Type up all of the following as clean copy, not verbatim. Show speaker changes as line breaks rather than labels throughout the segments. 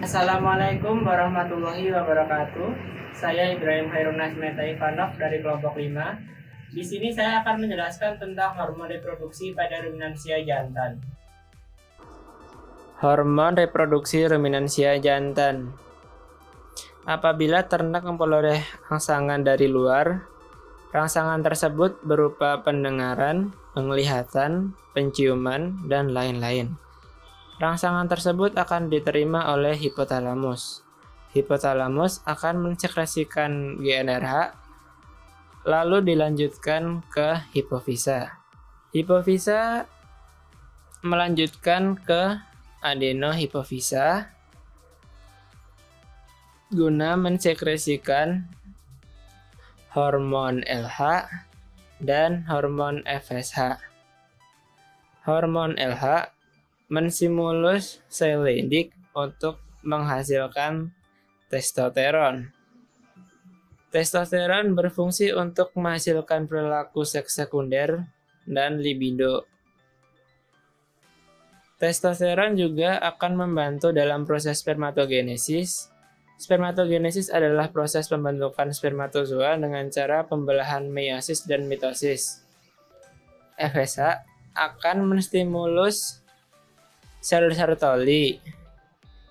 Assalamualaikum warahmatullahi wabarakatuh. Saya Ibrahim Hairun Nazmeta Ivanov dari kelompok 5. Di sini saya akan menjelaskan tentang hormon reproduksi pada ruminansia jantan. Hormon reproduksi ruminansia jantan. Apabila ternak memperoleh rangsangan dari luar, rangsangan tersebut berupa pendengaran, penglihatan, penciuman, dan lain-lain. Rangsangan tersebut akan diterima oleh hipotalamus. Hipotalamus akan mensekresikan GnRH, lalu dilanjutkan ke hipofisa. Hipofisa melanjutkan ke adenohipofisa guna mensekresikan hormon LH dan hormon FSH. Hormon LH menstimulus sel Leydig untuk menghasilkan testosteron. Testosteron berfungsi untuk menghasilkan perilaku seks sekunder dan libido. Testosteron juga akan membantu dalam proses spermatogenesis. Spermatogenesis adalah proses pembentukan spermatozoa dengan cara pembelahan meiosis dan mitosis. FSH akan menstimulus sel Sertoli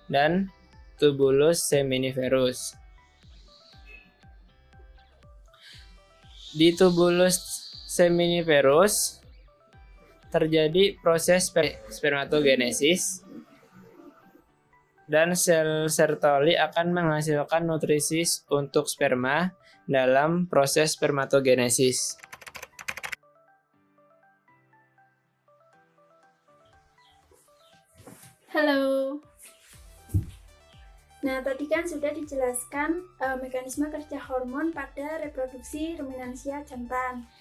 dan tubulus seminiferus. Di tubulus seminiferus terjadi proses spermatogenesis dan sel Sertoli akan menghasilkan nutrisi untuk sperma dalam proses spermatogenesis.
Halo. Nah, tadi kan sudah dijelaskan mekanisme kerja hormon pada reproduksi ruminansia jantan.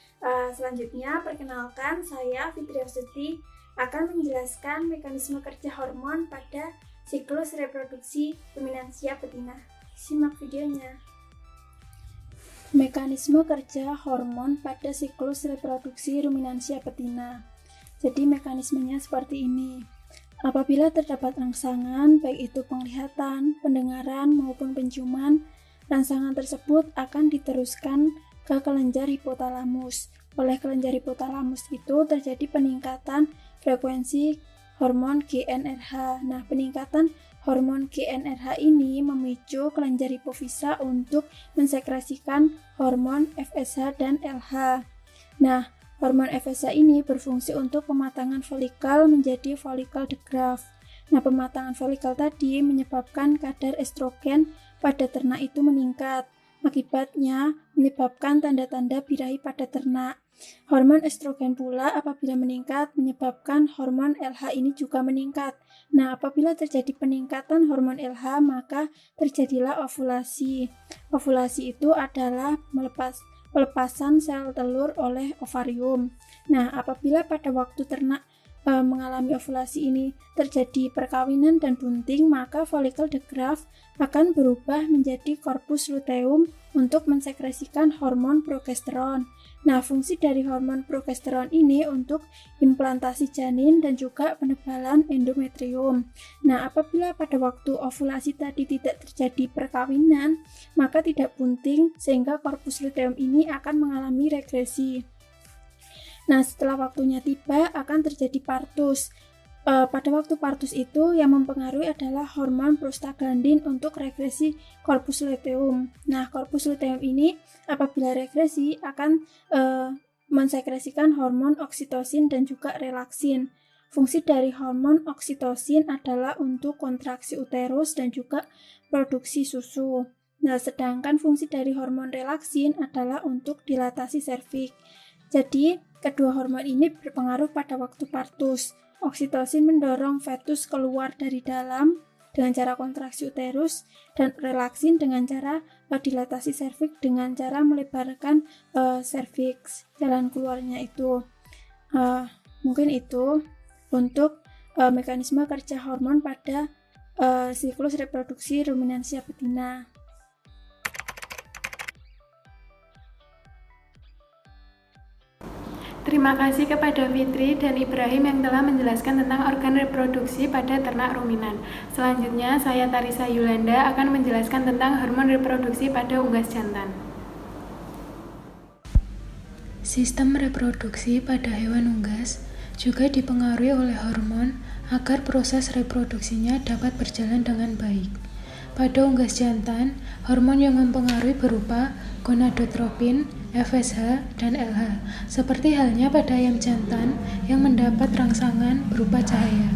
Selanjutnya, perkenalkan saya Fitri Astuti akan menjelaskan mekanisme kerja hormon pada siklus reproduksi ruminansia betina. Simak videonya. Mekanisme kerja hormon pada siklus reproduksi ruminansia betina. Jadi mekanismenya seperti ini. Apabila terdapat rangsangan, baik itu penglihatan, pendengaran, maupun penciuman, rangsangan tersebut akan diteruskan ke kelenjar hipotalamus. Oleh kelenjar hipotalamus itu terjadi peningkatan frekuensi hormon GnRH. Nah, peningkatan hormon GnRH ini memicu kelenjar hipofisa untuk mensekresikan hormon FSH dan LH. Nah, hormon FSH ini berfungsi untuk pematangan folikel menjadi folikel de Graaff. Nah, pematangan folikel tadi menyebabkan kadar estrogen pada ternak itu meningkat. Akibatnya menyebabkan tanda-tanda birahi pada ternak. Hormon estrogen pula apabila meningkat menyebabkan hormon LH ini juga meningkat. Nah, apabila terjadi peningkatan hormon LH maka terjadilah ovulasi. Ovulasi itu adalah pelepasan sel telur oleh ovarium. Nah, apabila pada waktu ternak mengalami ovulasi ini terjadi perkawinan dan bunting, maka folikel de Graaff akan berubah menjadi corpus luteum untuk mensekresikan hormon progesteron. Nah, fungsi dari hormon progesteron ini untuk implantasi janin dan juga penebalan endometrium. Nah, apabila pada waktu ovulasi tadi tidak terjadi perkawinan, maka tidak bunting sehingga corpus luteum ini akan mengalami regresi. Nah, setelah waktunya tiba akan terjadi partus. Pada waktu partus itu yang mempengaruhi adalah hormon prostaglandin untuk regresi corpus luteum. Nah, corpus luteum ini apabila regresi akan mensekresikan hormon oksitosin dan juga relaksin. Fungsi dari hormon oksitosin adalah untuk kontraksi uterus dan juga produksi susu. Nah, sedangkan fungsi dari hormon relaksin adalah untuk dilatasi serviks. Jadi, kedua hormon ini berpengaruh pada waktu partus. Oksitosin mendorong fetus keluar dari dalam dengan cara kontraksi uterus dan relaksin dengan cara dilatasi serviks dengan cara melebarkan serviks, jalan keluarnya itu. Mungkin itu untuk mekanisme kerja hormon pada siklus reproduksi ruminansia betina.
Terima kasih kepada Fitri dan Ibrahim yang telah menjelaskan tentang organ reproduksi pada ternak ruminan. Selanjutnya, saya Tarisa Yulanda akan menjelaskan tentang hormon reproduksi pada unggas jantan.
Sistem reproduksi pada hewan unggas juga dipengaruhi oleh hormon agar proses reproduksinya dapat berjalan dengan baik. Pada unggas jantan, hormon yang mempengaruhi berupa gonadotropin, FSH, dan LH, seperti halnya pada ayam jantan yang mendapat rangsangan berupa cahaya.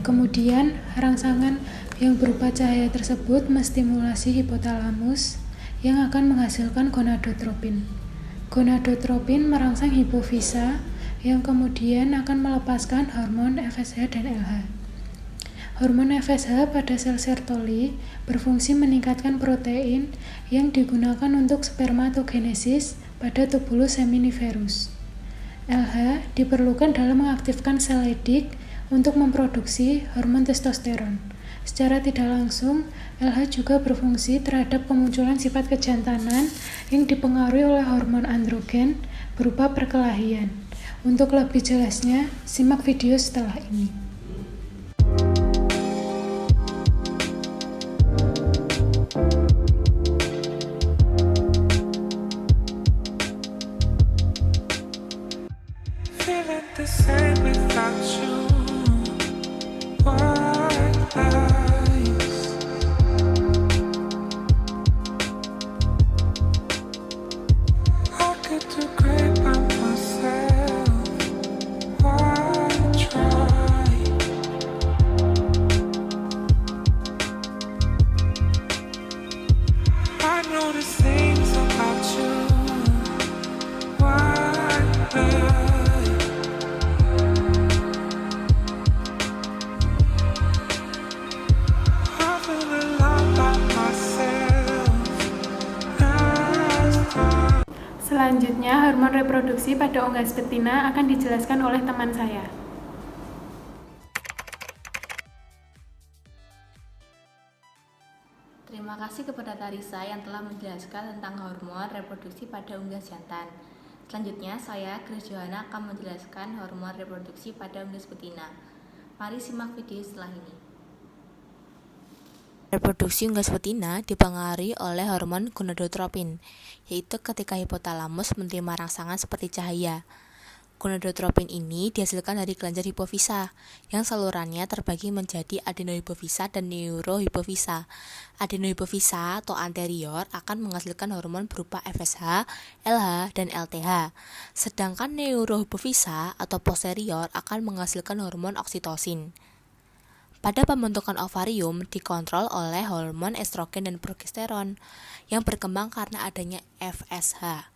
Kemudian, rangsangan yang berupa cahaya tersebut menstimulasi hipotalamus yang akan menghasilkan gonadotropin. Gonadotropin merangsang hipofisa yang kemudian akan melepaskan hormon FSH dan LH. Hormon FSH pada sel Sertoli berfungsi meningkatkan protein yang digunakan untuk spermatogenesis pada tubulus seminiferus. LH diperlukan dalam mengaktifkan sel Leydig untuk memproduksi hormon testosteron. Secara tidak langsung, LH juga berfungsi terhadap kemunculan sifat kejantanan yang dipengaruhi oleh hormon androgen berupa perkelahian. Untuk lebih jelasnya, simak video setelah ini.
Feeling the same without you. White lies. I could do great by myself. Why try? I know the things about you. Why lie?
Selanjutnya, hormon reproduksi pada unggas betina akan dijelaskan oleh teman saya.
Terima kasih kepada Tarisa yang telah menjelaskan tentang hormon reproduksi pada unggas jantan. Selanjutnya, saya, Grace Johanna, akan menjelaskan hormon reproduksi pada unggas betina. Mari simak video setelah ini. Reproduksi unggas betina dipengaruhi oleh hormon gonadotropin, yaitu ketika hipotalamus menerima rangsangan seperti cahaya. Gonadotropin ini dihasilkan dari kelenjar hipofisa, yang salurannya terbagi menjadi adenohipofisa dan neurohipofisa. Adenohipofisa atau anterior akan menghasilkan hormon berupa FSH, LH, dan LTH. Sedangkan neurohipofisa atau posterior akan menghasilkan hormon oksitosin. Pada pembentukan ovarium dikontrol oleh hormon estrogen dan progesteron yang berkembang karena adanya FSH.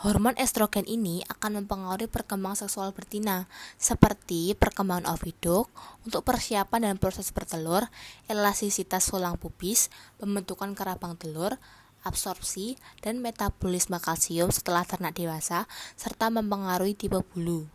Hormon estrogen ini akan mempengaruhi perkembangan seksual betina, seperti perkembangan oviduk, untuk persiapan dan proses bertelur, elastisitas tulang pubis, pembentukan kerabang telur, absorpsi, dan metabolisme kalsium setelah ternak dewasa, serta mempengaruhi tipe bulu.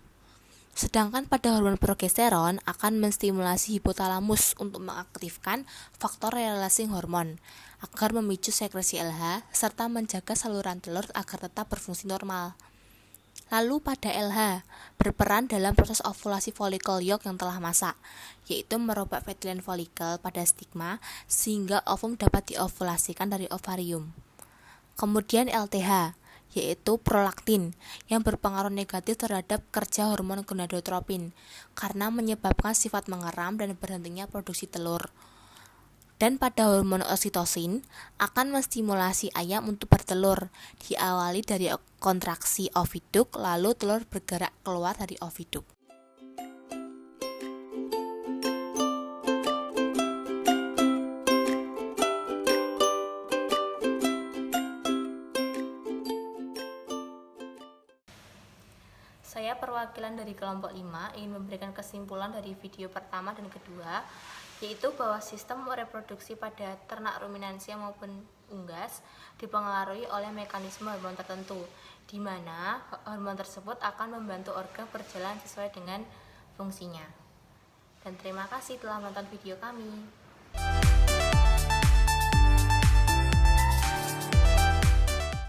Sedangkan pada hormon progesteron akan menstimulasi hipotalamus untuk mengaktifkan faktor relaxing hormon agar memicu sekresi LH serta menjaga saluran telur agar tetap berfungsi normal. Lalu pada LH berperan dalam proses ovulasi folikel yolk yang telah masak, yaitu merobek vetilen folikel pada stigma sehingga ovum dapat diovulasikan dari ovarium. Kemudian LTH, yaitu prolaktin, yang berpengaruh negatif terhadap kerja hormon gonadotropin karena menyebabkan sifat mengeram dan berhentinya produksi telur. Dan pada hormon oksitosin akan menstimulasi ayam untuk bertelur, diawali dari kontraksi oviduk lalu telur bergerak keluar dari oviduk. Saya perwakilan dari kelompok 5 ingin memberikan kesimpulan dari video pertama dan kedua, yaitu bahwa sistem reproduksi pada ternak ruminansia maupun unggas dipengaruhi oleh mekanisme hormon tertentu, di mana hormon tersebut akan membantu organ berjalan sesuai dengan fungsinya. Dan terima kasih telah menonton video kami.